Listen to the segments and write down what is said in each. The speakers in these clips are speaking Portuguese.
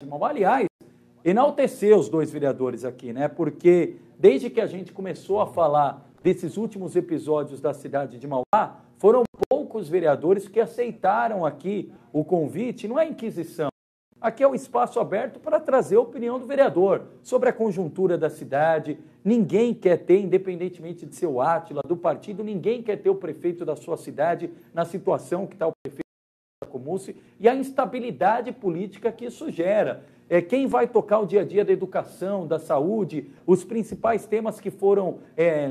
de Mauá. Aliás, enaltecer os dois vereadores aqui, né? Porque desde que a gente começou a falar desses últimos episódios da cidade de Mauá, foram poucos vereadores que aceitaram aqui o convite. Não é inquisição. Aqui é um espaço aberto para trazer a opinião do vereador sobre a conjuntura da cidade. Ninguém quer ter, independentemente de ser o Átila, do partido, ninguém quer ter o prefeito da sua cidade na situação que está o prefeito da Comuce e a instabilidade política que isso gera. Quem vai tocar o dia a dia da educação, da saúde, os principais temas que foram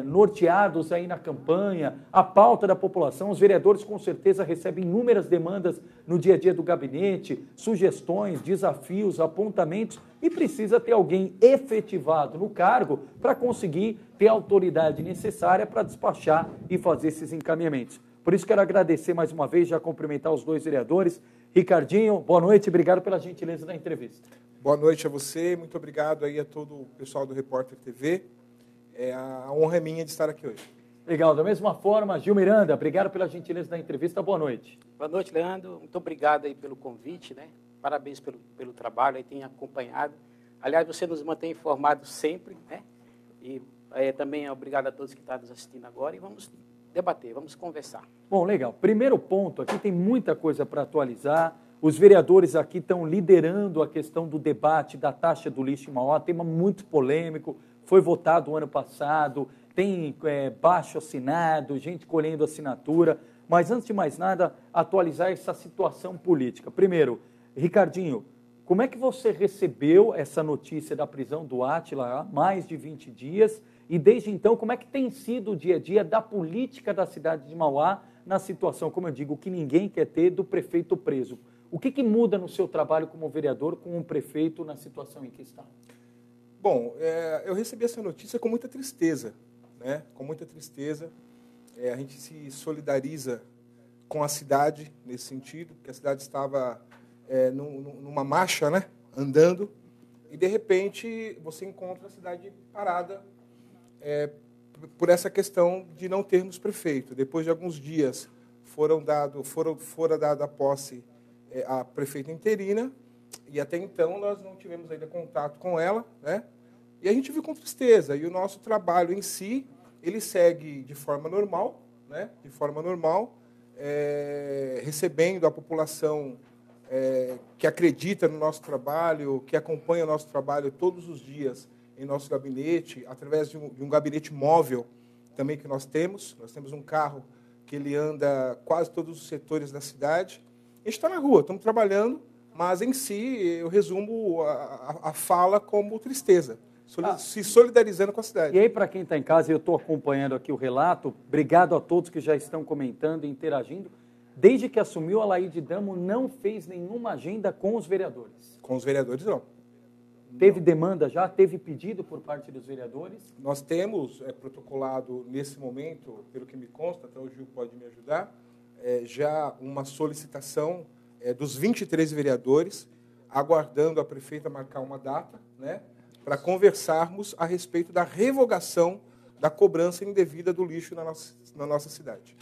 norteados aí na campanha, a pauta da população. Os vereadores com certeza recebem inúmeras demandas no dia a dia do gabinete, sugestões, desafios, apontamentos, e precisa ter alguém efetivado no cargo para conseguir ter a autoridade necessária para despachar e fazer esses encaminhamentos. Por isso quero agradecer mais uma vez, já cumprimentar os dois vereadores. Ricardinho, boa noite, obrigado pela gentileza da entrevista. Boa noite a você, muito obrigado aí a todo o pessoal do Repórter TV. A honra é minha de estar aqui hoje. Legal, da mesma forma, Gil Miranda, obrigado pela gentileza da entrevista, boa noite. Boa noite, Leandro, muito obrigado aí pelo convite, né? Parabéns pelo trabalho, aí tem acompanhado. Aliás, você nos mantém informados sempre, né? E também obrigado a todos que estão nos assistindo agora e vamos debater, vamos conversar. Bom, legal. Primeiro ponto, aqui tem muita coisa para atualizar. Os vereadores aqui estão liderando a questão do debate da taxa do lixo em Mauá, tema muito polêmico, foi votado o ano passado, tem baixo assinado, gente colhendo assinatura, mas antes de mais nada, atualizar essa situação política. Primeiro, Ricardinho, como é que você recebeu essa notícia da prisão do Átila há mais de 20 dias e desde então, como é que tem sido o dia a dia da política da cidade de Mauá na situação, como eu digo, que ninguém quer ter do prefeito preso? O que muda no seu trabalho como vereador com o prefeito na situação em que está? Bom, eu recebi essa notícia com muita tristeza, né? Com muita tristeza. A gente se solidariza com a cidade nesse sentido, que a cidade estava numa marcha, né? Andando, e de repente você encontra a cidade parada por essa questão de não termos prefeito. Depois de alguns dias fora dada a posse a prefeita interina, e até então nós não tivemos ainda contato com ela, né? E a gente viu com tristeza, e o nosso trabalho em si, ele segue de forma normal, né? De forma normal, recebendo a população que acredita no nosso trabalho, que acompanha o nosso trabalho todos os dias em nosso gabinete, através de um gabinete móvel também que nós temos. Nós temos um carro que ele anda quase todos os setores da cidade. A gente está na rua, estamos trabalhando, mas em si eu resumo a fala como tristeza, se solidarizando com a cidade. E aí, para quem está em casa, eu estou acompanhando aqui o relato, obrigado a todos que já estão comentando e interagindo. Desde que assumiu, a Laide Damo não fez nenhuma agenda com os vereadores. Com os vereadores, não. Teve demanda já? Teve pedido por parte dos vereadores? Nós temos protocolado nesse momento, pelo que me consta, até o Gil pode me ajudar, já uma solicitação dos 23 vereadores, aguardando a prefeita marcar uma data, né, para conversarmos a respeito da revogação da cobrança indevida do lixo na nossa cidade.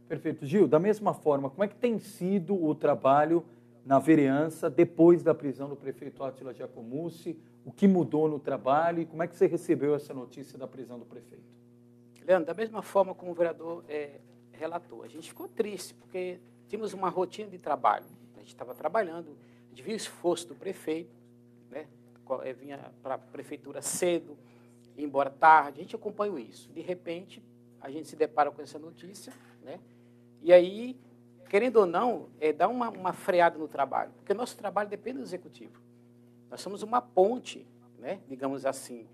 Perfeito. Gil, da mesma forma, como é que tem sido o trabalho na vereança depois da prisão do prefeito Átila Giacomussi? O que mudou no trabalho e como é que você recebeu essa notícia da prisão do prefeito? Leandro, da mesma forma como o vereador relatou, a gente ficou triste porque tínhamos uma rotina de trabalho. A gente estava trabalhando, a gente viu o esforço do prefeito, né? Vinha para a prefeitura cedo, ia embora tarde, a gente acompanhou isso. De repente, a gente se depara com essa notícia, né? E aí, querendo ou não, dá uma freada no trabalho, porque o nosso trabalho depende do executivo. Nós somos uma ponte, né, digamos assim,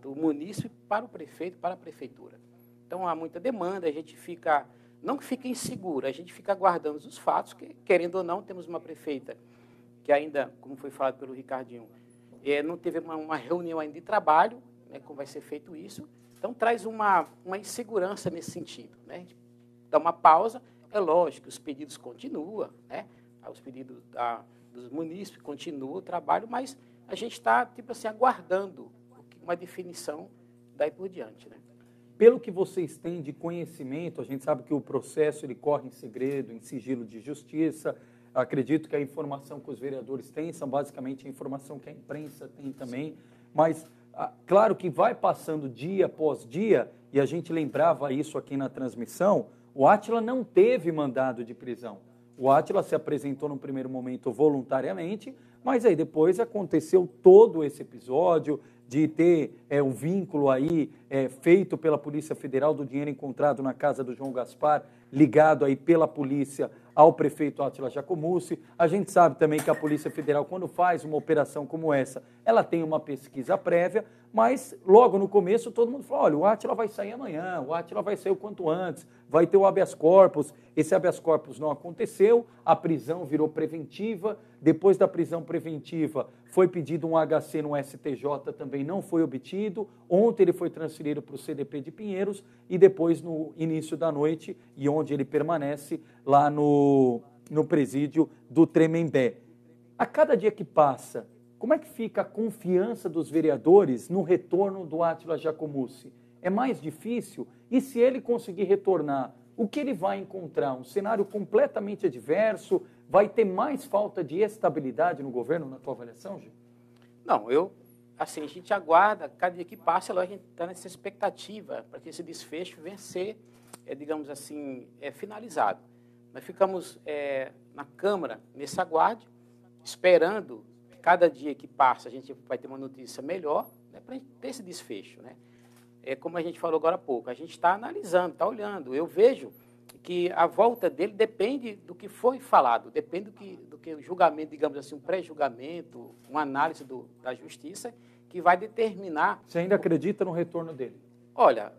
do munícipe para o prefeito, para a prefeitura. Então, há muita demanda, a gente fica, não que fica inseguro, a gente fica aguardando os fatos, que, querendo ou não, temos uma prefeita que ainda, como foi falado pelo Ricardinho, não teve uma reunião ainda de trabalho, né, como vai ser feito isso, então traz uma insegurança nesse sentido, né? A gente dá uma pausa. É lógico, os pedidos continuam, né? Os pedidos dos munícipes continuam o trabalho, mas a gente está, tipo assim, aguardando uma definição daí por diante, né? Pelo que vocês têm de conhecimento, a gente sabe que o processo ele corre em segredo, em sigilo de justiça. Acredito que a informação que os vereadores têm são basicamente a informação que a imprensa tem também, mas claro que vai passando dia após dia, e a gente lembrava isso aqui na transmissão, o Átila não teve mandado de prisão. O Átila se apresentou no primeiro momento voluntariamente, mas aí depois aconteceu todo esse episódio de ter um vínculo aí feito pela Polícia Federal do dinheiro encontrado na casa do João Gaspar, ligado aí pela polícia ao prefeito Átila Giacomussi. A gente sabe também que a Polícia Federal, quando faz uma operação como essa, ela tem uma pesquisa prévia, mas logo no começo todo mundo falou, olha, o Átila vai sair amanhã, o Átila vai sair o quanto antes, vai ter o habeas corpus. Esse habeas corpus não aconteceu, a prisão virou preventiva, depois da prisão preventiva foi pedido um HC no STJ, também não foi obtido, ontem ele foi transferido para o CDP de Pinheiros e depois no início da noite, e onde ele permanece lá no presídio do Tremembé. A cada dia que passa, como é que fica a confiança dos vereadores no retorno do Átila Giacomussi? É mais difícil? E se ele conseguir retornar, o que ele vai encontrar? Um cenário completamente adverso? Vai ter mais falta de estabilidade no governo, na tua avaliação, Gil? Não, a gente aguarda, cada dia que passa, a gente está nessa expectativa para que esse desfecho venha a ser, digamos assim, finalizado. Nós ficamos na Câmara, nesse aguardo, esperando que cada dia que passa a gente vai ter uma notícia melhor, né, para ter esse desfecho, né? Como a gente falou agora há pouco, a gente está analisando, está olhando. Eu vejo que a volta dele depende do que foi falado, depende do que o julgamento, digamos assim, um pré-julgamento, uma análise da justiça, que vai determinar... Você ainda acredita no retorno dele? Olha,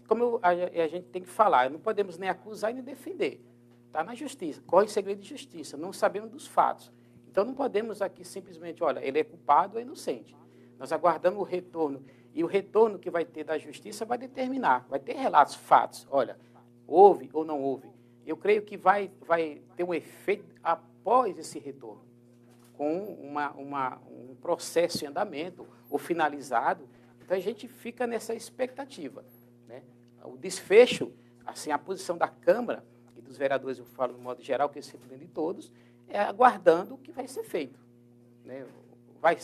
como a gente tem que falar, não podemos nem acusar e nem defender. Está na justiça, corre segredo de justiça, não sabemos dos fatos. Então não podemos aqui simplesmente, olha, ele é culpado ou é inocente. Nós aguardamos o retorno, e o retorno que vai ter da justiça vai determinar, vai ter relatos, fatos, olha, houve ou não houve. Eu creio que vai ter um efeito após esse retorno, com um processo em andamento ou finalizado. Então a gente fica nessa expectativa, né? O desfecho, assim, a posição da Câmara e dos vereadores, eu falo de modo geral, que eles se de todos, é aguardando o que vai ser feito, né? Vai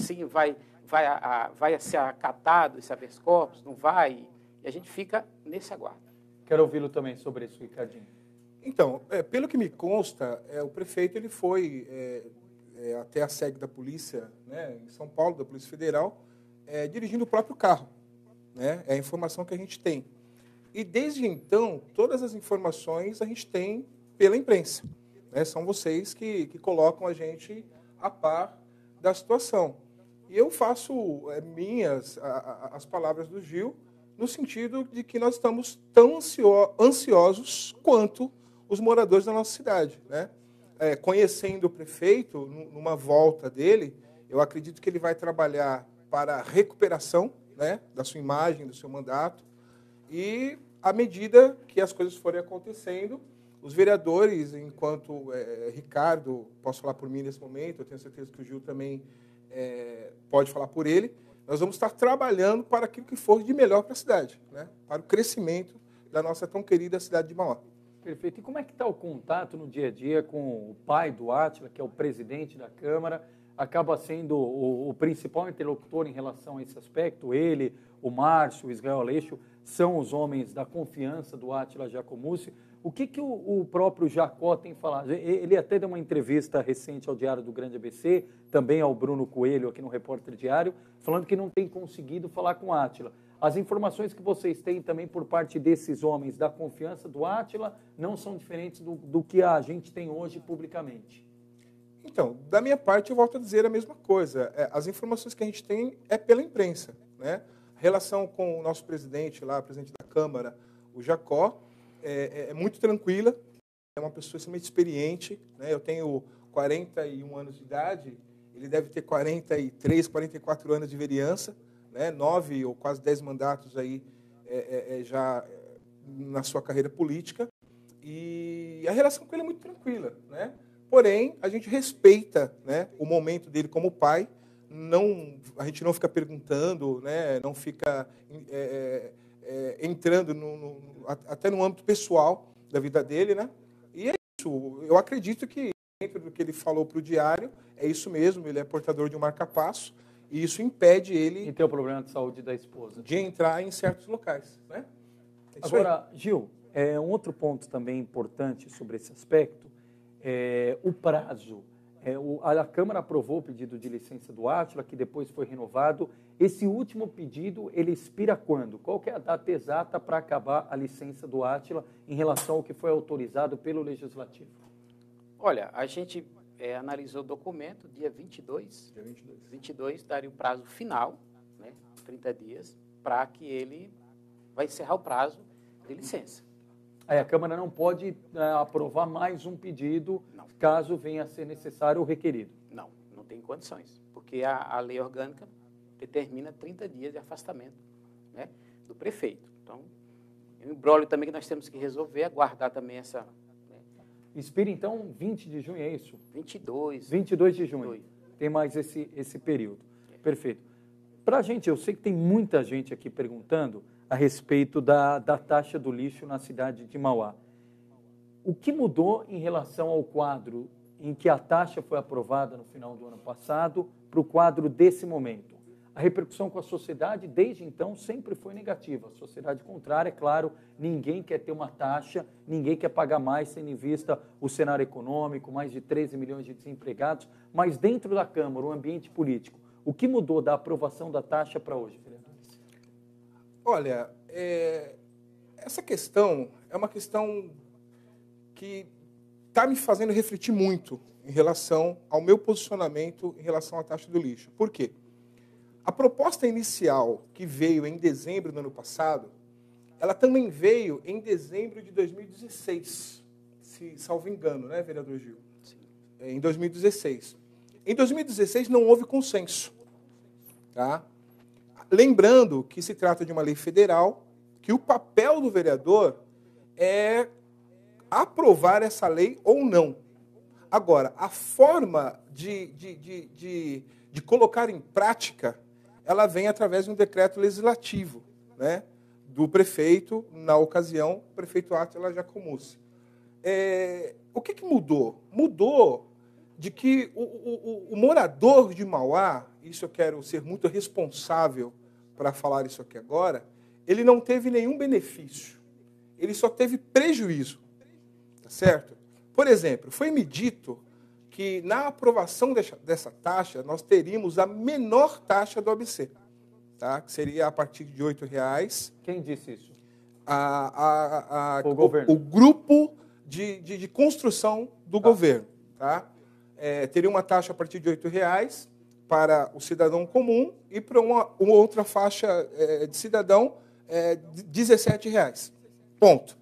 ser acatado esse habeas corpus, não vai, e a gente fica nesse aguardo. Quero ouvi-lo também sobre isso, Ricardinho. Então, pelo que me consta, o prefeito ele foi até a sede da polícia, né, em São Paulo, da Polícia Federal, dirigindo o próprio carro, né? É a informação que a gente tem. E desde então, todas as informações a gente tem pela imprensa, né? São vocês que colocam a gente a par da situação. E eu faço minhas as palavras do Gil, no sentido de que nós estamos tão ansiosos quanto os moradores da nossa cidade, né? Conhecendo o prefeito, numa volta dele, eu acredito que ele vai trabalhar para a recuperação, né, da sua imagem, do seu mandato, e à medida que as coisas forem acontecendo, os vereadores, enquanto Ricardo, posso falar por mim nesse momento, eu tenho certeza que o Gil também pode falar por ele, nós vamos estar trabalhando para aquilo que for de melhor para a cidade, né? Para o crescimento da nossa tão querida cidade de Mauá. Perfeito. E como é que está o contato no dia a dia com o pai do Átila, que é o presidente da Câmara, acaba sendo o principal interlocutor em relação a esse aspecto? Ele, o Márcio, o Israel Aleixo, são os homens da confiança do Átila Giacomussi. O que o próprio Jacó tem falado? Ele até deu uma entrevista recente ao Diário do Grande ABC, também ao Bruno Coelho, aqui no Repórter Diário, falando que não tem conseguido falar com o Átila. As informações que vocês têm também por parte desses homens da confiança do Átila não são diferentes do que a gente tem hoje publicamente. Então, da minha parte, eu volto a dizer a mesma coisa. As informações que a gente tem é pela imprensa, né? A relação com o nosso presidente lá, presidente da Câmara, o Jacó, é muito tranquila, é uma pessoa extremamente experiente, né? Eu tenho 41 anos de idade, ele deve ter 43, 44 anos de vereança, né? 9 ou quase 10 mandatos aí já na sua carreira política, e a relação com ele é muito tranquila, né? Porém, a gente respeita, né, o momento dele como pai, a gente não fica perguntando, né, não fica entrando até no âmbito pessoal da vida dele, né? E é isso. Eu acredito que dentro do que ele falou para o Diário, é isso mesmo, ele é portador de um marca-passo, e isso impede ele... E tem o problema de saúde da esposa. De entrar em certos locais, né? É isso Agora, Gil, um outro ponto também importante sobre esse aspecto é o prazo. A Câmara aprovou o pedido de licença do Átila, que depois foi renovado. Esse último pedido, ele expira quando? Qual que é a data exata para acabar a licença do Átila em relação ao que foi autorizado pelo Legislativo? Olha, a gente analisou o documento, dia 22. Dia 22. 22 daria o prazo final, né, 30 dias, para que ele vai encerrar o prazo de licença. Aí a Câmara não pode aprovar mais um pedido, Não. caso venha a ser necessário ou requerido. Não tem condições, porque a lei orgânica determina 30 dias de afastamento, né, do prefeito. Então, o imbróglio também que nós temos que resolver, aguardar também essa... Expira, então, 20 de junho, é isso? 22. 22 de junho. Tem mais esse período. Perfeito. Para a gente, eu sei que tem muita gente aqui perguntando a respeito da taxa do lixo na cidade de Mauá. O que mudou em relação ao quadro em que a taxa foi aprovada no final do ano passado para o quadro desse momento? A repercussão com a sociedade, desde então, sempre foi negativa. A sociedade contrária, é claro, ninguém quer ter uma taxa, ninguém quer pagar mais, tendo em vista o cenário econômico, mais de 13 milhões de desempregados, mas dentro da Câmara, o ambiente político, o que mudou da aprovação da taxa para hoje, vereadores? Olha, essa questão é uma questão que está me fazendo refletir muito em relação ao meu posicionamento em relação à taxa do lixo. Por quê? A proposta inicial que veio em dezembro do ano passado, ela também veio em dezembro de 2016, se salvo engano, né, vereador Gil? Sim. Em 2016. Em 2016 não houve consenso, tá? Lembrando que se trata de uma lei federal, que o papel do vereador é aprovar essa lei ou não. Agora, a forma de colocar em prática, ela vem através de um decreto legislativo, né, do prefeito, na ocasião, o prefeito Átila Jacomuzzi. O que mudou? Mudou de que o morador de Mauá, isso eu quero ser muito responsável para falar isso aqui agora, ele não teve nenhum benefício, ele só teve prejuízo, tá certo? Por exemplo, foi me dito que na aprovação dessa taxa, nós teríamos a menor taxa do ABC, tá? Que seria a partir de R$ 8,00. Quem disse isso? O governo. O grupo de construção do governo, tá? Teria uma taxa a partir de R$ 8,00 para o cidadão comum e para uma outra faixa de cidadão R$ 17,00. Ponto.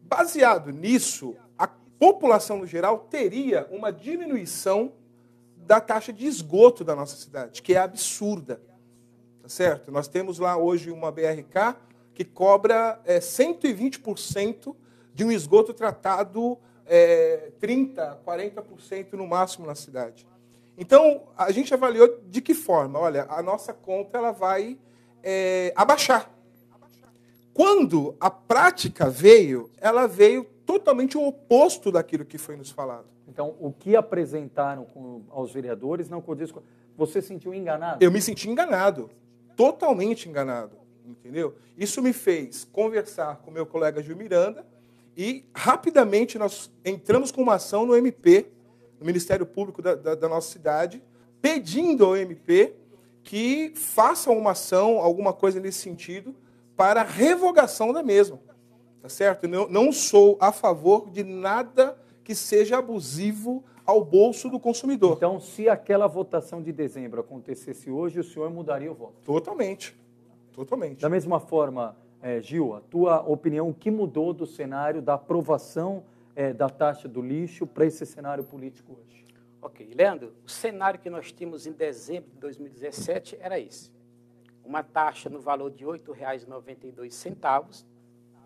Baseado nisso, a população no geral teria uma diminuição da taxa de esgoto da nossa cidade, que é absurda. Tá certo? Nós temos lá hoje uma BRK que cobra 120% de um esgoto tratado 30%, 40% no máximo na cidade. Então, a gente avaliou de que forma? Olha, a nossa conta ela vai abaixar. Quando a prática veio, ela veio totalmente o oposto daquilo que foi nos falado. Então, o que apresentaram aos vereadores não condiz com... Você se sentiu enganado? Eu me senti enganado, totalmente enganado, entendeu? Isso me fez conversar com meu colega Gil Miranda e, rapidamente, nós entramos com uma ação no MP, no Ministério Público da nossa cidade, pedindo ao MP que faça uma ação, alguma coisa nesse sentido, para a revogação da mesma. Tá certo? Eu não sou a favor de nada que seja abusivo ao bolso do consumidor. Então, se aquela votação de dezembro acontecesse hoje, o senhor mudaria o voto? Totalmente. Totalmente. Da mesma forma, Gil, a tua opinião, o que mudou do cenário da aprovação da taxa do lixo para esse cenário político hoje? Ok. Leandro, o cenário que nós tínhamos em dezembro de 2017 era esse. Uma taxa no valor de R$ 8,92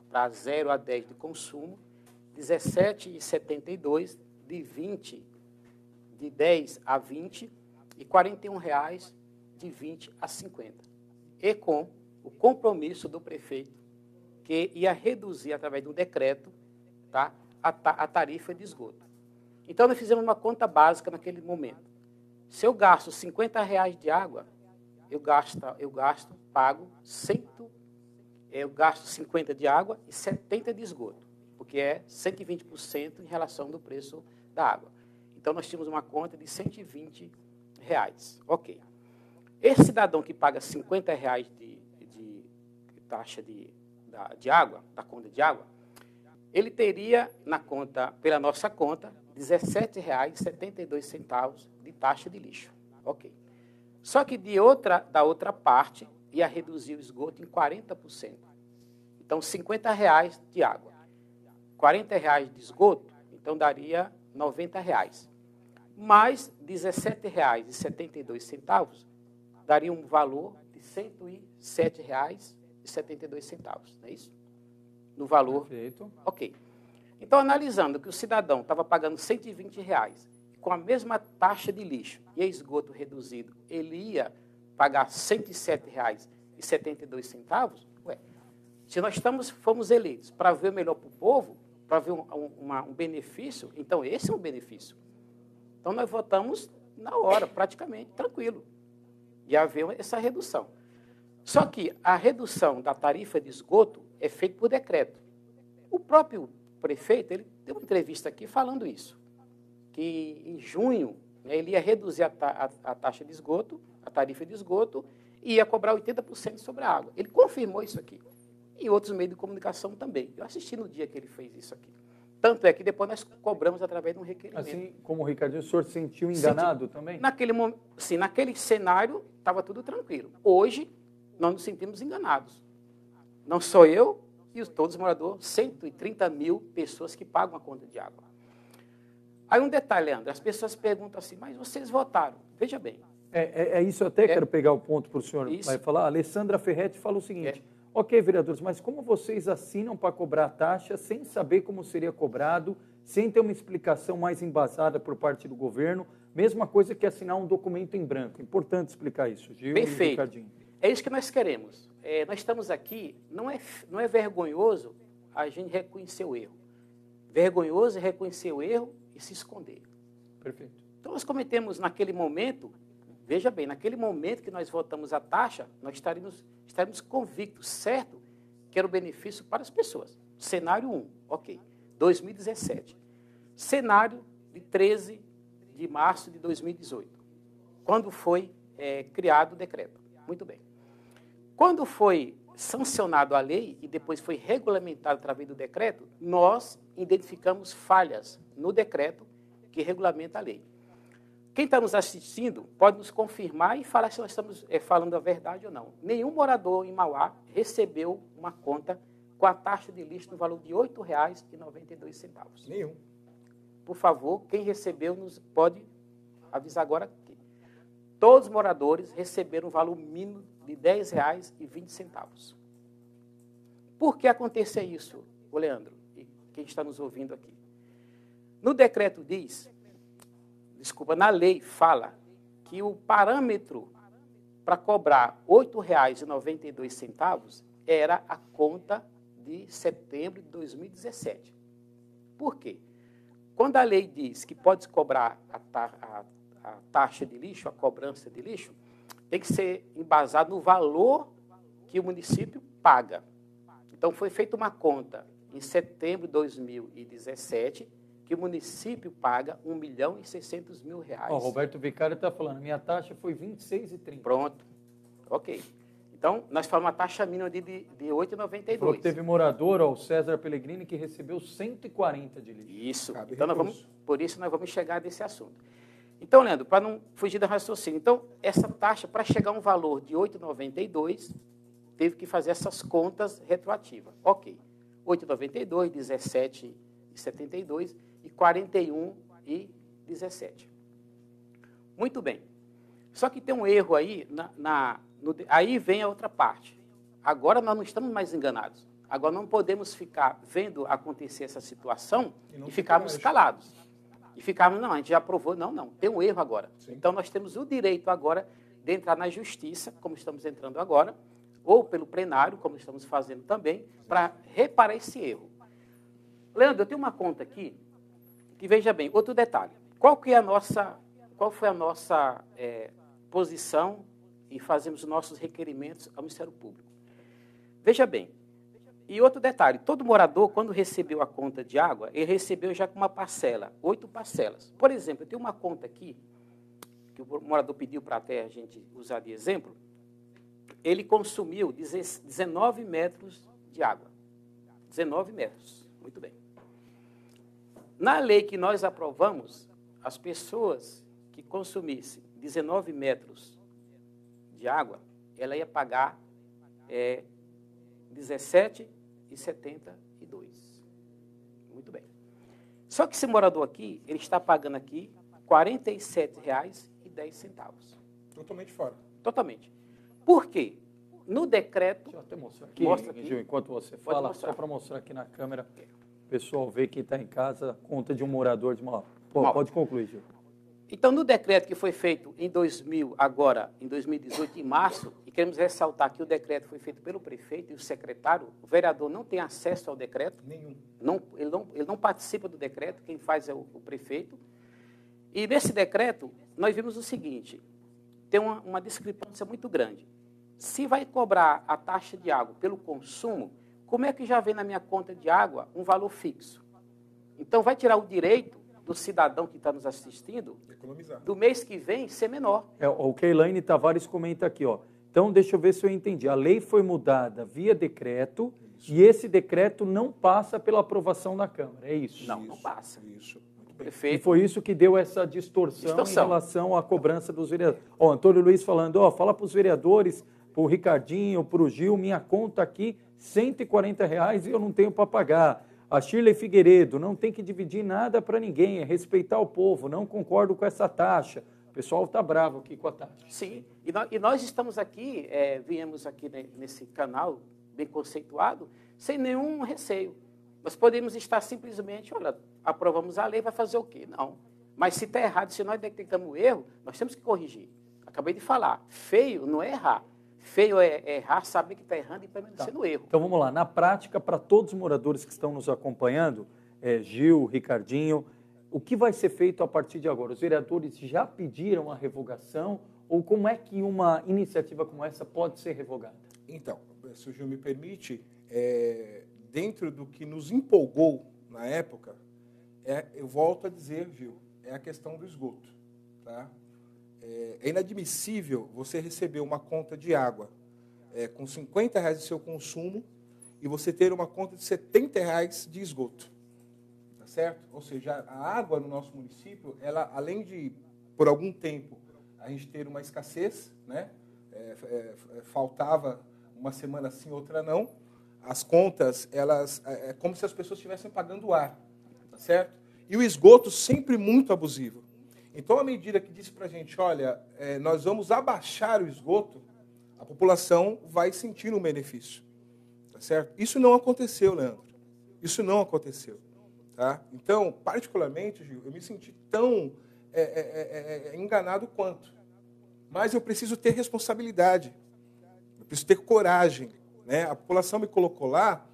para 0 a 10 de consumo, R$ 17,72 de 10 a 20 e R$ 41,00 de 20 a 50. E com o compromisso do prefeito que ia reduzir, através de um decreto, tá, a tarifa de esgoto. Então, nós fizemos uma conta básica naquele momento. Se eu gasto R$50 de água, eu gasto 50 de água e 70 de esgoto, porque é 120% em relação do preço da água. Então, nós tínhamos uma conta de R$120. Ok. Esse cidadão que paga R$50 de taxa de água, da conta de água, ele teria na conta, pela nossa conta, R$17,72 de taxa de lixo. Ok. Só que da outra parte, ia reduzir o esgoto em 40%. Então, R$50 de água. R$40 de esgoto, então daria R$90. Mais R$17,72 daria um valor de R$107,72. Não é isso? No valor. Perfeito. Ok. Então, analisando que o cidadão estava pagando R$120 com a mesma taxa de lixo e esgoto reduzido, ele ia pagar R$107,72, se nós fomos eleitos para ver o melhor para o povo, para ver um benefício, então esse é um benefício. Então, nós votamos na hora, praticamente, tranquilo. E haver essa redução. Só que a redução da tarifa de esgoto é feita por decreto. O próprio prefeito, ele deu uma entrevista aqui falando isso, que em junho, né, ele ia reduzir a taxa de esgoto, a tarifa de esgoto, e ia cobrar 80% sobre a água. Ele confirmou isso aqui. E outros meios de comunicação também. Eu assisti no dia que ele fez isso aqui. Tanto é que depois nós cobramos através de um requerimento. Assim como o Ricardinho, o senhor se sentiu enganado também? Sim, naquele cenário estava tudo tranquilo. Hoje, nós nos sentimos enganados. Não só eu e todos os moradores, 130 mil pessoas que pagam a conta de água. Aí um detalhe, Leandro, as pessoas perguntam assim, mas vocês votaram? Veja bem. É isso, eu até quero pegar o ponto para o senhor vai falar. A Alessandra Ferretti fala o seguinte, ok, vereadores, mas como vocês assinam para cobrar a taxa sem saber como seria cobrado, sem ter uma explicação mais embasada por parte do governo, mesma coisa que assinar um documento em branco. Importante explicar isso, Gil. Perfeito. E Ricardinho. É isso que nós queremos. Nós estamos aqui, não é vergonhoso a gente reconhecer o erro. Vergonhoso é reconhecer o erro e se esconder. Perfeito. Então, nós cometemos naquele momento, veja bem, naquele momento que nós votamos a taxa, nós estaremos convictos, certo, que era o benefício para as pessoas. Cenário 1, ok. 2017. Cenário de 13 de março de 2018, quando foi criado o decreto. Muito bem. Quando foi sancionado a lei e depois foi regulamentado através do decreto, nós identificamos falhas no decreto que regulamenta a lei. Quem está nos assistindo pode nos confirmar e falar se nós estamos falando a verdade ou não. Nenhum morador em Mauá recebeu uma conta com a taxa de lixo no valor de R$ 8,92. Nenhum. Por favor, quem recebeu nos pode avisar agora aqui. Todos os moradores receberam um valor mínimo de R$ 10,20. Por que aconteceu isso, Leandro, e quem está nos ouvindo aqui? No decreto na lei fala que o parâmetro para cobrar R$ 8,92 era a conta de setembro de 2017. Por quê? Quando a lei diz que pode cobrar a taxa de lixo, a cobrança de lixo, tem que ser embasado no valor que o município paga. Então, foi feita uma conta em setembro de 2017, que o município paga R$ 1.600.000. O Roberto Vicário está falando, minha taxa foi R$ 26,30. Pronto. Ok. Então, nós falamos uma taxa mínima de R$ 8,92. Teve morador, o César Pellegrini, que recebeu 140 de lixo. Isso. Então, por isso nós vamos chegar nesse assunto. Então, Leandro, para não fugir do raciocínio, então, essa taxa, para chegar a um valor de R$ 8,92, teve que fazer essas contas retroativas. Ok. 8,92, 17,72 e 41,17. Muito bem. Só que tem um erro aí, aí vem a outra parte. Agora nós não estamos mais enganados. Agora não podemos ficar vendo acontecer essa situação e ficarmos calados. E ficarmos, não, a gente já aprovou, não, tem um erro agora. Sim. Então nós temos o direito agora de entrar na justiça, como estamos entrando agora, ou pelo plenário, como estamos fazendo também, para reparar esse erro. Leandro, eu tenho uma conta aqui E veja bem, outro detalhe. Qual foi a nossa posição em fazermos os nossos requerimentos ao Ministério Público? Veja bem, e outro detalhe, todo morador, quando recebeu a conta de água, ele recebeu já com uma parcela, 8 parcelas. Por exemplo, eu tenho uma conta aqui, que o morador pediu para até a gente usar de exemplo, ele consumiu 19 metros de água. 19 metros, muito bem. Na lei que nós aprovamos, as pessoas que consumissem 19 metros de água, ela ia pagar 17,72. Muito bem. Só que esse morador aqui, ele está pagando aqui R$ 47,10. Totalmente fora. Totalmente. Por quê? No decreto... Deixa eu até mostrar aqui, mostra aqui. Gil, enquanto você fala, só para mostrar aqui na câmera, o pessoal vê que está em casa, conta de um morador de Mauá. Pode concluir, Gil. Então, no decreto que foi feito em 2018, em março, e queremos ressaltar que o decreto foi feito pelo prefeito e o secretário, o vereador não tem acesso ao decreto. Nenhum. Ele não participa do decreto, quem faz é o prefeito. E nesse decreto, nós vimos o seguinte, tem uma discrepância muito grande. Se vai cobrar a taxa de água pelo consumo, como é que já vem na minha conta de água um valor fixo? Então, vai tirar o direito do cidadão que está nos assistindo, economizar, do mês que vem, ser menor. O Keilane Tavares comenta aqui, ó. Então, deixa eu ver se eu entendi. A lei foi mudada via decreto, isso, e esse decreto não passa pela aprovação da Câmara, é isso? Não, não passa. Isso. Prefeito. E foi isso que deu essa distorção em relação à cobrança dos vereadores. Ó, Antônio Luiz falando, ó, fala para os vereadores, para o Ricardinho, para o Gil, minha conta aqui, R$ 140 e eu não tenho para pagar. A Shirley Figueiredo, não tem que dividir nada para ninguém, é respeitar o povo, não concordo com essa taxa. O pessoal está bravo aqui com a taxa. Sim, e nós estamos aqui, viemos aqui nesse canal bem conceituado, sem nenhum receio. Nós podemos estar simplesmente, olha, aprovamos a lei, vai fazer o quê? Não. Mas se está errado, se nós detectamos o erro, nós temos que corrigir. Acabei de falar, feio não é errar. Feio é errar, saber que está errando e permanecer no erro. Então vamos lá, na prática, para todos os moradores que estão nos acompanhando, Gil, Ricardinho, o que vai ser feito a partir de agora? Os vereadores já pediram a revogação ou como é que uma iniciativa como essa pode ser revogada? Então, se o Gil me permite, dentro do que nos empolgou na época, eu volto a dizer, Gil, é a questão do esgoto, tá? É inadmissível você receber uma conta de água com R$50 de seu consumo e você ter uma conta de R$70 de esgoto. Tá certo? Ou seja, a água no nosso município, ela, além de, por algum tempo, a gente ter uma escassez, né? Faltava uma semana sim, outra não, as contas, elas, é como se as pessoas estivessem pagando ar. Tá certo? E o esgoto sempre muito abusivo. Então, à medida que disse para a gente, olha, nós vamos abaixar o esgoto, a população vai sentir um benefício. Tá certo? Isso não aconteceu, Leandro. Isso não aconteceu. Tá? Então, particularmente, Gil, eu me senti tão enganado quanto. Mas eu preciso ter responsabilidade. Eu preciso ter coragem. Né? A população me colocou lá,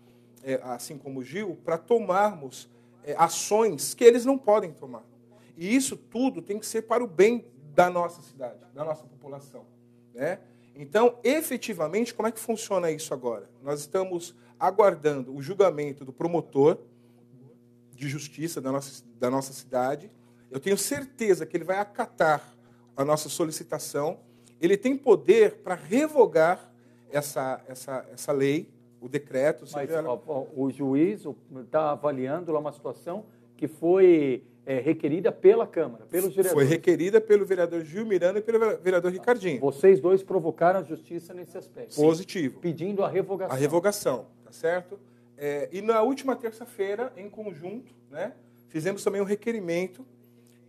assim como o Gil, para tomarmos ações que eles não podem tomar. E isso tudo tem que ser para o bem da nossa cidade, da nossa população. Né? Então, efetivamente, como é que funciona isso agora? Nós estamos aguardando o julgamento do promotor de justiça da nossa cidade. Eu tenho certeza que ele vai acatar a nossa solicitação. Ele tem poder para revogar essa lei, o decreto. Mas o juiz está avaliando lá uma situação que foi requerida pela Câmara, pelos vereadores. Foi requerida pelo vereador Gil Miranda e pelo vereador Ricardinho. Vocês dois provocaram a justiça nesse aspecto. Positivo. Pedindo a revogação. A revogação, tá certo? E na última terça-feira, em conjunto, né, fizemos também um requerimento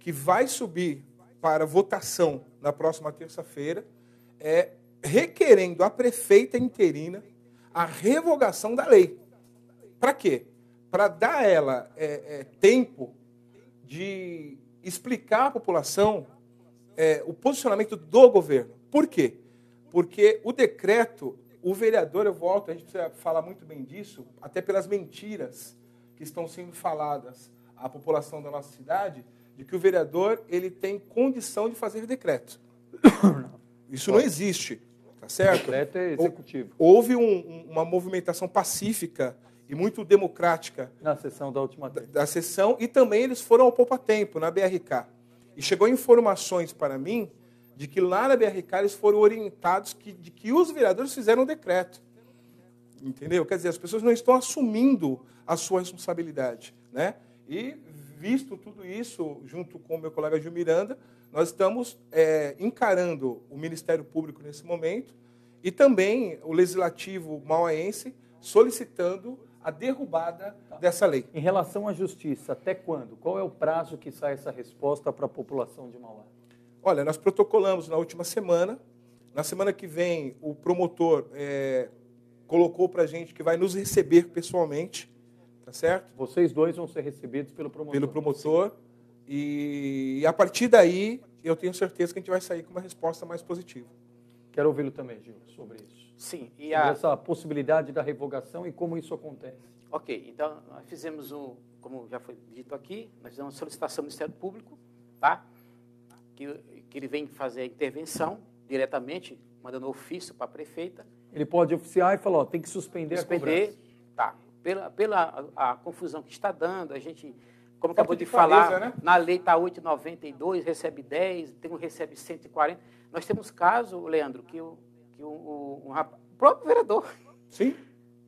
que vai subir para votação na próxima terça-feira, requerendo à prefeita interina a revogação da lei. Para quê? Para dar a ela tempo de explicar à população o posicionamento do governo. Por quê? Porque o decreto, o vereador, eu volto, a gente precisa falar muito bem disso, até pelas mentiras que estão sendo faladas à população da nossa cidade de que o vereador ele tem condição de fazer decreto. Isso não existe, tá certo? O decreto é executivo. Houve uma movimentação pacífica e muito democrática Na sessão da última da sessão, e também eles foram ao poupa-tempo, na BRK. E chegou informações para mim de que lá na BRK eles foram orientados de que os vereadores fizeram um decreto. Entendeu? Quer dizer, as pessoas não estão assumindo a sua responsabilidade, né? E, visto tudo isso, junto com o meu colega Gil Miranda, nós estamos encarando o Ministério Público nesse momento e também o Legislativo mauaense solicitando a derrubada dessa lei. Em relação à justiça, até quando? Qual é o prazo que sai essa resposta para a população de Mauá? Olha, nós protocolamos na última semana. Na semana que vem, o promotor colocou para a gente que vai nos receber pessoalmente, tá certo? Vocês dois vão ser recebidos pelo promotor. Pelo promotor. E a partir daí, eu tenho certeza que a gente vai sair com uma resposta mais positiva. Quero ouvi-lo também, Gil, sobre isso. Sim. Sobre essa possibilidade da revogação e como isso acontece. Ok, então nós fizemos, como já foi dito aqui, nós fizemos uma solicitação ao Ministério Público, tá? Que ele vem fazer a intervenção diretamente, mandando ofício para a prefeita. Ele pode oficiar e falar, ó, tem que suspender a cobrança. Tá. Pela a confusão que está dando, a gente, como Falta acabou de clareza, falar, né? na lei está 8,92, recebe 10, tem um recebe 140. Nós temos caso, Leandro, que o próprio vereador, Sim.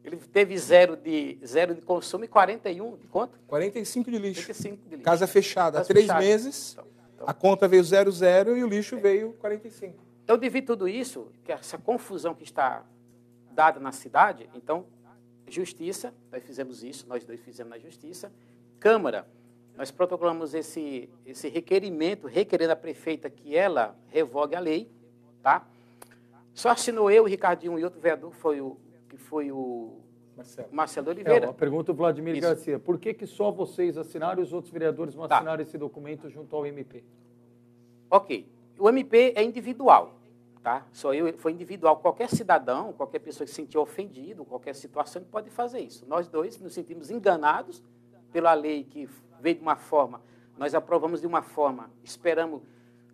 ele teve zero de consumo e 41 de quanto? 45 de lixo. 45 de lixo. Casa fechada. Há Casa 3 fechada. meses, Então, a conta veio 0,0 e o lixo veio 45. Então, devido a tudo isso, que essa confusão que está dada na cidade, então, Justiça, nós fizemos isso, nós dois fizemos na Justiça. Câmara, nós protocolamos esse requerimento, requerendo à prefeita que ela revogue a lei, tá? Só assinou eu, o Ricardinho e outro vereador, que foi o Marcelo Oliveira. A pergunta do Vladimir Isso. Garcia. Por que só vocês assinaram e os outros vereadores não assinaram esse documento junto ao MP? Ok. O MP é individual, tá? Foi individual. Qualquer cidadão, qualquer pessoa que se sentir ofendido, qualquer situação, pode fazer isso. Nós dois nos sentimos enganados pela lei que veio de uma forma, nós aprovamos de uma forma, esperamos.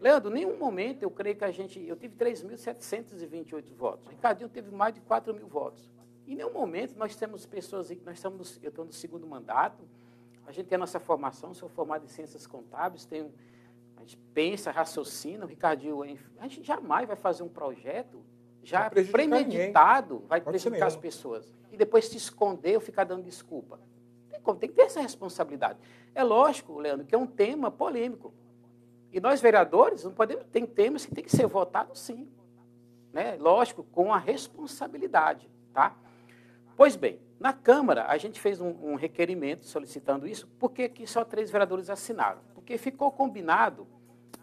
Leandro, em nenhum momento eu creio que eu tive 3.728 votos. O Ricardinho teve mais de 4.000 votos. Em nenhum momento nós temos pessoas, eu estou no segundo mandato, a gente tem a nossa formação, sou formado em ciências contábeis, a gente pensa, raciocina, o Ricardinho, a gente jamais vai fazer um projeto já premeditado, vai prejudicar as pessoas. E depois se esconder ou ficar dando desculpa. Tem que ter essa responsabilidade. É lógico, Leandro, que é um tema polêmico. E nós, vereadores, não podemos, tem temas que tem que ser votados, sim. Né? Lógico, com a responsabilidade. Tá? Pois bem, na Câmara, a gente fez um requerimento solicitando isso, porque aqui só 3 vereadores assinaram. Porque ficou combinado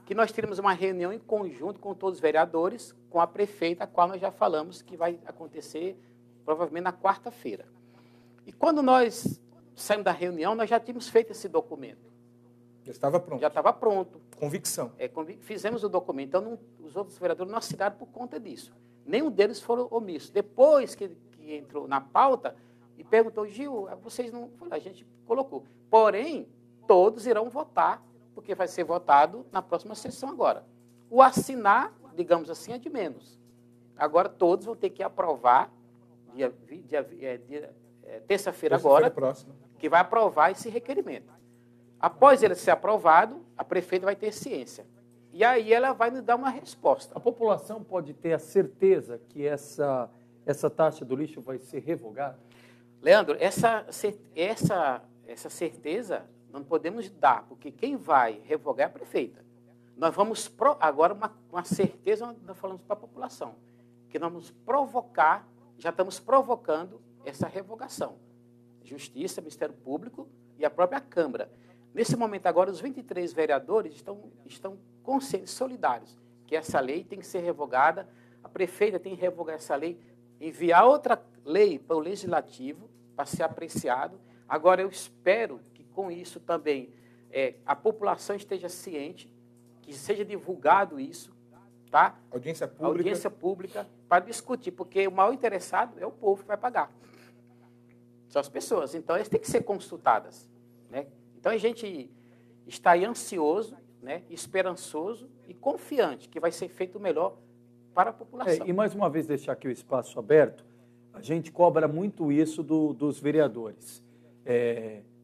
que nós teríamos uma reunião em conjunto com todos os vereadores, com a prefeita, a qual nós já falamos que vai acontecer provavelmente na quarta-feira. E quando nós saímos da reunião, nós já tínhamos feito esse documento. Já estava pronto. Já estava pronto. Convicção. Fizemos o documento. Então, os outros vereadores não assinaram por conta disso. Nenhum deles foram omissos. Depois que entrou na pauta e perguntou, Gil, vocês não... A gente colocou. Porém, todos irão votar, porque vai ser votado na próxima sessão agora. O assinar, digamos assim, é de menos. Agora, todos vão ter que aprovar, terça-feira agora, próxima, que vai aprovar esse requerimento. Após ele ser aprovado, a prefeita vai ter ciência. E aí ela vai nos dar uma resposta. A população pode ter a certeza que essa taxa do lixo vai ser revogada? Leandro, essa certeza não podemos dar, porque quem vai revogar é a prefeita. Nós vamos, agora, uma certeza, nós falamos para a população, que nós vamos provocar, já estamos provocando essa revogação. Justiça, Ministério Público e a própria Câmara. Nesse momento agora, os 23 vereadores estão conscientes, solidários, que essa lei tem que ser revogada, a prefeita tem que revogar essa lei, enviar outra lei para o Legislativo, para ser apreciado. Agora, eu espero que com isso também a população esteja ciente, que seja divulgado isso, tá? Audiência pública para discutir, porque o maior interessado é o povo que vai pagar. São as pessoas. Então, elas têm que ser consultadas, né? Então, Então a gente está aí ansioso, né, esperançoso e confiante que vai ser feito o melhor para a população. E mais uma vez deixar aqui o espaço aberto, a gente cobra muito isso dos vereadores.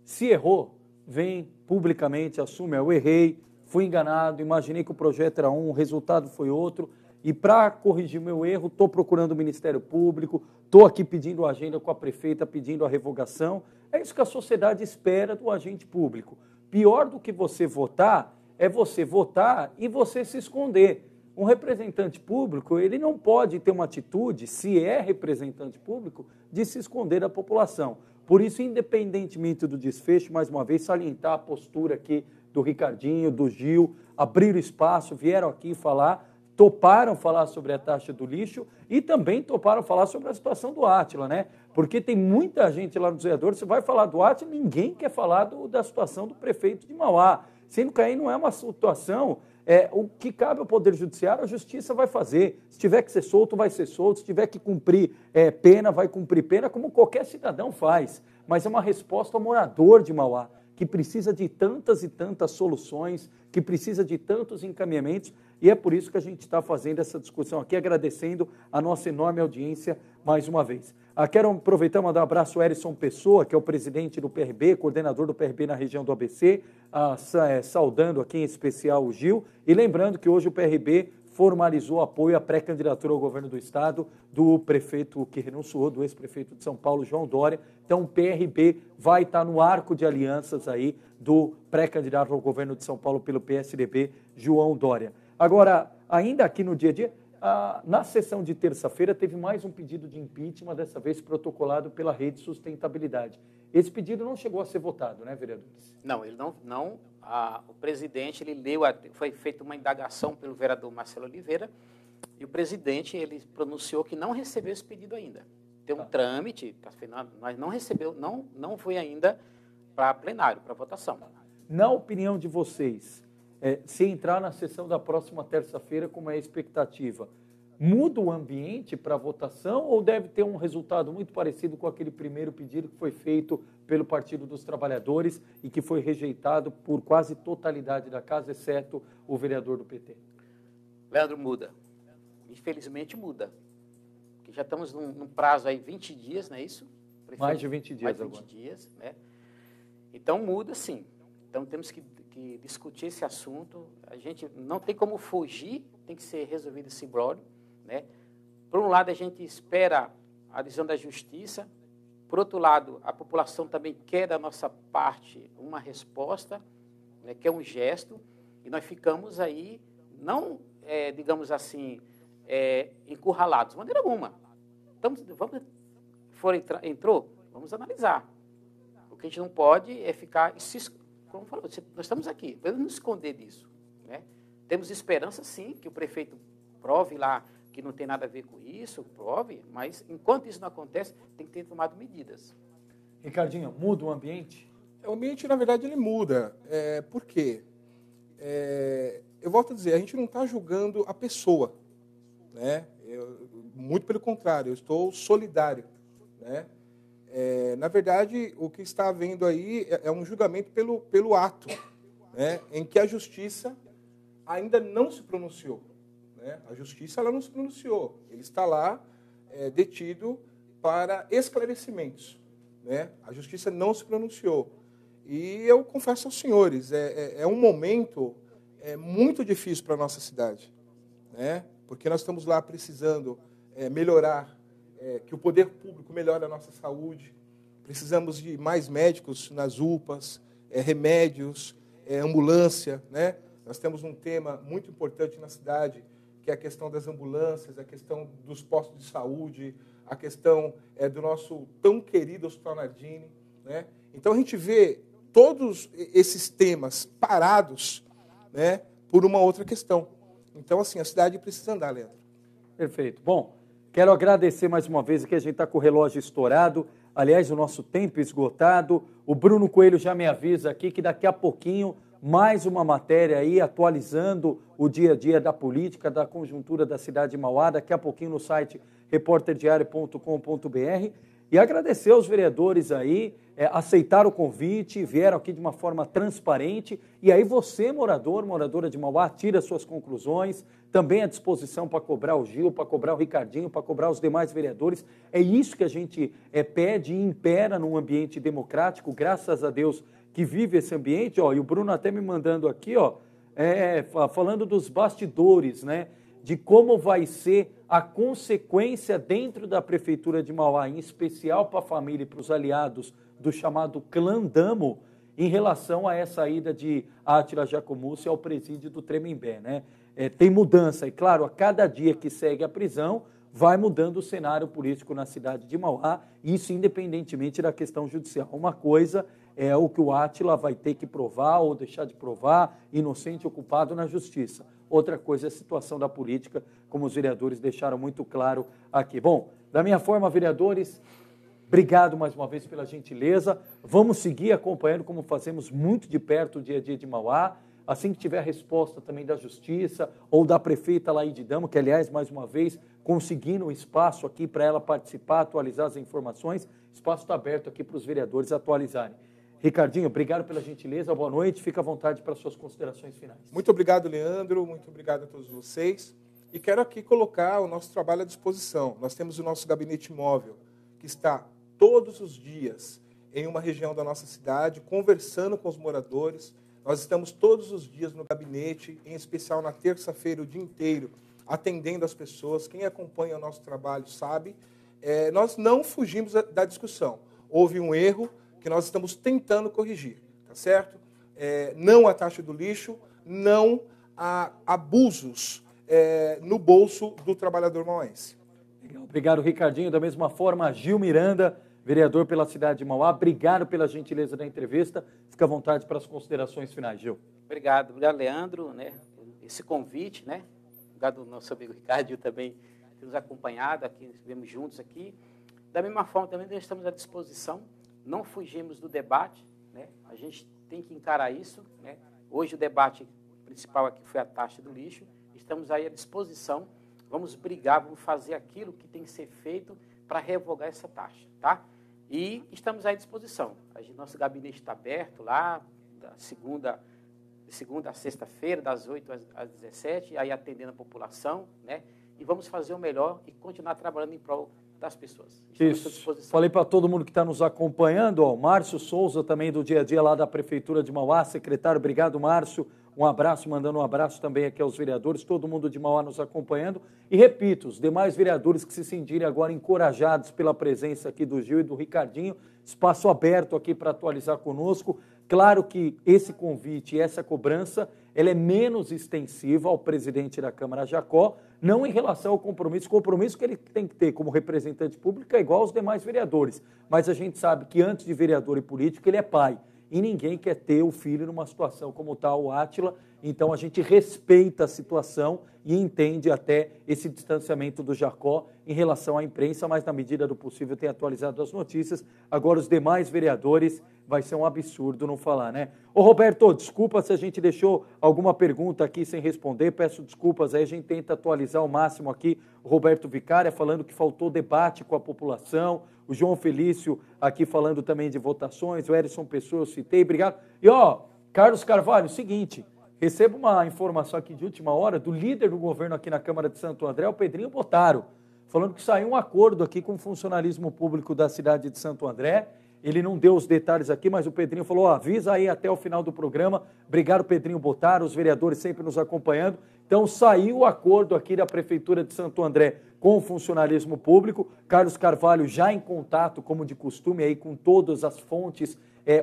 Se errou, vem publicamente, assume, eu errei, fui enganado, imaginei que o projeto era um, o resultado foi outro, e para corrigir o meu erro, estou procurando o Ministério Público, estou aqui pedindo a agenda com a prefeita, pedindo a revogação. É isso que a sociedade espera do agente público. Pior do que você votar, é você votar e você se esconder. Um representante público, ele não pode ter uma atitude, se é representante público, de se esconder da população. Por isso, independentemente do desfecho, mais uma vez, salientar a postura aqui do Ricardinho, do Gil, abriram espaço, vieram aqui falar, toparam falar sobre a taxa do lixo e também toparam falar sobre a situação do Átila, né? Porque tem muita gente lá nos vereadores, você vai falar do Átila, ninguém quer falar da situação do prefeito de Mauá. Sendo que aí não é uma situação, o que cabe ao Poder Judiciário, a Justiça vai fazer. Se tiver que ser solto, vai ser solto. Se tiver que cumprir pena, vai cumprir pena, como qualquer cidadão faz. Mas é uma resposta ao morador de Mauá, que precisa de tantas e tantas soluções, que precisa de tantos encaminhamentos, e é por isso que a gente está fazendo essa discussão aqui, agradecendo a nossa enorme audiência mais uma vez. Quero aproveitar e mandar um abraço ao Erison Pessoa, que é o presidente do PRB, coordenador do PRB na região do ABC, saudando aqui em especial o Gil, e lembrando que hoje o PRB formalizou apoio à pré-candidatura ao governo do Estado do prefeito que renunciou, do ex-prefeito de São Paulo, João Dória. Então, o PRB vai estar no arco de alianças aí do pré-candidato ao governo de São Paulo pelo PSDB, João Dória. Agora, ainda aqui no dia a dia, na sessão de terça-feira teve mais um pedido de impeachment, dessa vez protocolado pela Rede Sustentabilidade. Esse pedido não chegou a ser votado, né, vereadores? Não, ele não. O presidente, ele leu, foi feita uma indagação pelo vereador Marcelo Oliveira, e o presidente, ele pronunciou que não recebeu esse pedido ainda. Tem um trâmite, mas não recebeu, não foi ainda para plenário, para votação. Na opinião de vocês, se entrar na sessão da próxima terça-feira, como é a expectativa, muda o ambiente para a votação ou deve ter um resultado muito parecido com aquele primeiro pedido que foi feito pelo Partido dos Trabalhadores e que foi rejeitado por quase totalidade da casa, exceto o vereador do PT? Leandro, muda. Infelizmente muda. Porque já estamos num prazo aí 20 dias, não é isso? Mais de 20 dias agora. Mais de 20 agora. dias, né? Então muda sim. Então temos que discutir esse assunto. A gente não tem como fugir, tem que ser resolvido esse imbróglio, né? Por um lado, a gente espera a decisão da Justiça. Por outro lado, a população também quer da nossa parte uma resposta, né, quer um gesto, e nós ficamos aí, não, digamos assim, encurralados, de maneira alguma. Entrou, vamos analisar. O que a gente não pode é ficar, como falou, nós estamos aqui, podemos nos esconder disso, né? Temos esperança, sim, que o prefeito prove lá que não tem nada a ver com isso, prove, mas enquanto isso não acontece, tem que ter tomado medidas. Ricardinho, muda o ambiente? O ambiente, na verdade, ele muda. Por quê? Eu volto a dizer, a gente não está julgando a pessoa, né? Muito pelo contrário, eu estou solidário, né? Na verdade, o que está havendo aí é um julgamento pelo ato, né? Em que a Justiça ainda não se pronunciou. A Justiça ela não se pronunciou. Ele está lá detido para esclarecimentos, né? A Justiça não se pronunciou. E eu confesso aos senhores, é um momento muito difícil para a nossa cidade, né? Porque nós estamos lá precisando melhorar, que o poder público melhore a nossa saúde. Precisamos de mais médicos nas UPAs, remédios, ambulância, né? Nós temos um tema muito importante na cidade, que é a questão das ambulâncias, a questão dos postos de saúde, a questão do nosso tão querido Hospital Nardini, né? Então, a gente vê todos esses temas parados, né, por uma outra questão. Então, assim, a cidade precisa andar, Leandro. Perfeito. Bom, quero agradecer mais uma vez que a gente está com o relógio estourado, aliás, o nosso tempo esgotado. O Bruno Coelho já me avisa aqui que daqui a pouquinho mais uma matéria aí atualizando o dia a dia da política, da conjuntura da cidade de Mauá, daqui a pouquinho no site repórterdiario.com.br. E agradecer aos vereadores aí aceitaram o convite, vieram aqui de uma forma transparente, e aí você, morador, moradora de Mauá, tira suas conclusões, também à disposição para cobrar o Gil, para cobrar o Ricardinho, para cobrar os demais vereadores. É isso que a gente pede e impera num ambiente democrático, graças a Deus que vive esse ambiente, ó, e o Bruno até me mandando aqui, ó, falando dos bastidores, né, de como vai ser a consequência dentro da Prefeitura de Mauá, em especial para a família e para os aliados do chamado Clã Damo, em relação a essa ida de Átila Giacomussi ao presídio do Tremembé, né? Tem mudança, e claro, a cada dia que segue a prisão, vai mudando o cenário político na cidade de Mauá, isso independentemente da questão judicial. Uma coisa é o que o Átila vai ter que provar ou deixar de provar, inocente ou culpado na justiça. Outra coisa é a situação da política, como os vereadores deixaram muito claro aqui. Bom, da minha forma, vereadores, obrigado mais uma vez pela gentileza. Vamos seguir acompanhando, como fazemos muito de perto, o dia a dia de Mauá. Assim que tiver a resposta também da Justiça ou da prefeita Laide Damo, que, aliás, mais uma vez, conseguindo um espaço aqui para ela participar, atualizar as informações, o espaço está aberto aqui para os vereadores atualizarem. Ricardinho, obrigado pela gentileza, boa noite, fica à vontade para suas considerações finais. Muito obrigado, Leandro, muito obrigado a todos vocês. E quero aqui colocar o nosso trabalho à disposição. Nós temos o nosso gabinete móvel, que está todos os dias em uma região da nossa cidade, conversando com os moradores. Nós estamos todos os dias no gabinete, em especial na terça-feira, o dia inteiro, atendendo as pessoas. Quem acompanha o nosso trabalho sabe. Nós não fugimos da discussão. Houve um erro que nós estamos tentando corrigir, tá certo? Não a taxa do lixo, não a abusos no bolso do trabalhador mauense. Obrigado, Ricardinho. Da mesma forma, Gil Miranda, vereador pela cidade de Mauá, obrigado pela gentileza da entrevista. Fica à vontade para as considerações finais, Gil. Obrigado, Leandro, né? Esse convite, né? Obrigado ao nosso amigo Ricardinho também ter nos acompanhado aqui, estivemos juntos aqui. Da mesma forma, também nós estamos à disposição, não fugimos do debate, né? A gente tem que encarar isso, né? Hoje o debate principal aqui foi a taxa do lixo, estamos aí à disposição, vamos brigar, vamos fazer aquilo que tem que ser feito para revogar essa taxa, tá? E estamos à disposição. Nosso gabinete está aberto lá, de segunda a sexta-feira, das 8 às 17, aí atendendo a população, né? E vamos fazer o melhor e continuar trabalhando em prol das pessoas. Estamos à disposição. Falei para todo mundo que está nos acompanhando, ó, Márcio Souza também do dia a dia lá da Prefeitura de Mauá, secretário, obrigado, Márcio. Um abraço, mandando um abraço também aqui aos vereadores, todo mundo de Mauá nos acompanhando. E repito, os demais vereadores que se sentirem agora encorajados pela presença aqui do Gil e do Ricardinho, espaço aberto aqui para atualizar conosco. Claro que esse convite e essa cobrança, ela é menos extensiva ao presidente da Câmara, Jacó, não em relação ao compromisso. O compromisso que ele tem que ter como representante público é igual aos demais vereadores. Mas a gente sabe que antes de vereador e político, ele é pai. E ninguém quer ter o filho numa situação como está o Átila, então a gente respeita a situação e entende até esse distanciamento do Jacó em relação à imprensa, mas na medida do possível tem atualizado as notícias. Agora os demais vereadores, vai ser um absurdo não falar, né? Ô Roberto, desculpa se a gente deixou alguma pergunta aqui sem responder, peço desculpas, aí a gente tenta atualizar ao máximo aqui. O Roberto Vicária falando que faltou debate com a população, o João Felício aqui falando também de votações, o Erison Pessoa eu citei, obrigado. E ó, Carlos Carvalho, seguinte, recebo uma informação aqui de última hora do líder do governo aqui na Câmara de Santo André, o Pedrinho Bottaro, falando que saiu um acordo aqui com o funcionalismo público da cidade de Santo André. Ele não deu os detalhes aqui, mas o Pedrinho falou, avisa aí até o final do programa. Obrigado, Pedrinho Bottaro, os vereadores sempre nos acompanhando. Então, saiu o acordo aqui da Prefeitura de Santo André com o funcionalismo público. Carlos Carvalho já em contato, como de costume, aí com todas as fontes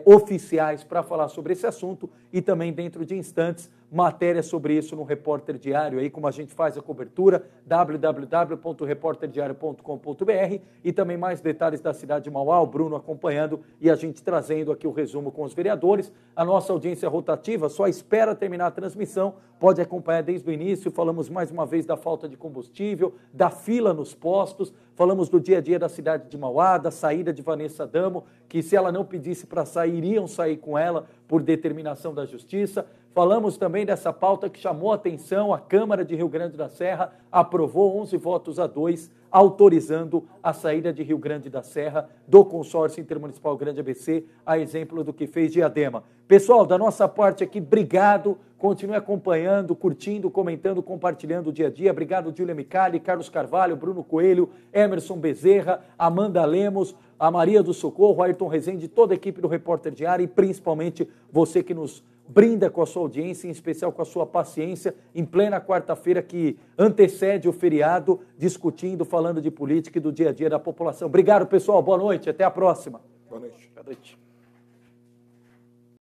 oficiais para falar sobre esse assunto e também dentro de instantes matéria sobre isso no Repórter Diário, aí como a gente faz a cobertura, www.reporterdiario.com.br e também mais detalhes da cidade de Mauá, o Bruno acompanhando e a gente trazendo aqui o resumo com os vereadores. A nossa audiência rotativa só espera terminar a transmissão, pode acompanhar desde o início, falamos mais uma vez da falta de combustível, da fila nos postos, falamos do dia a dia da cidade de Mauá, da saída de Vanessa Damo, que se ela não pedisse para sair, iriam sair com ela por determinação da Justiça. Falamos também dessa pauta que chamou a atenção, a Câmara de Rio Grande da Serra aprovou 11 votos a 2, autorizando a saída de Rio Grande da Serra do consórcio intermunicipal Grande ABC, a exemplo do que fez Diadema. Pessoal, da nossa parte aqui, obrigado, continue acompanhando, curtindo, comentando, compartilhando o dia a dia. Obrigado, Júlia Micali, Carlos Carvalho, Bruno Coelho, Emerson Bezerra, Amanda Lemos, a Maria do Socorro, Ayrton Rezende, toda a equipe do Repórter Diário e principalmente você que nos brinda com a sua audiência, em especial com a sua paciência, em plena quarta-feira que antecede o feriado, discutindo, falando de política e do dia a dia da população. Obrigado, pessoal. Boa noite. Até a próxima. Boa noite. Boa noite.